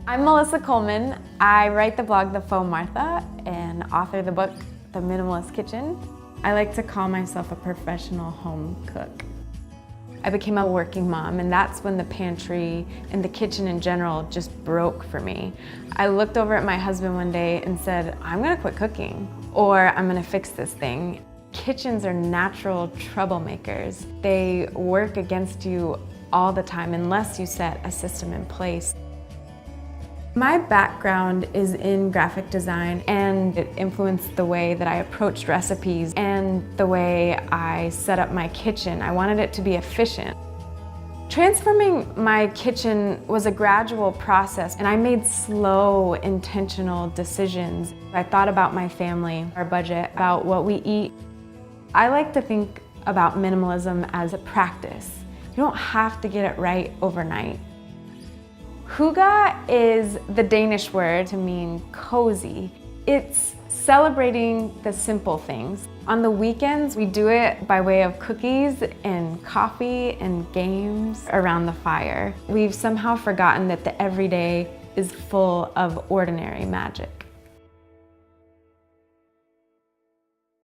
I'm Melissa Coleman. I write the blog The Faux Martha and author the book The Minimalist Kitchen. I like to call myself a professional home cook. I became a working mom, and that's when the pantry and the kitchen in general just broke for me. I looked over at my husband one day and said, I'm gonna quit cooking, or I'm gonna fix this thing. Kitchens are natural troublemakers. They work against you all the time unless you set a system in place. My background is in graphic design, and it influenced the way that I approached recipes and the way I set up my kitchen. I wanted it to be efficient. Transforming my kitchen was a gradual process, and I made slow, intentional decisions. I thought about my family, our budget, about what we eat. I like to think about minimalism as a practice. You don't have to get it right overnight. Hygge is the Danish word to mean cozy. It's celebrating the simple things. On the weekends, we do it by way of cookies and coffee and games around the fire. We've somehow forgotten that the everyday is full of ordinary magic.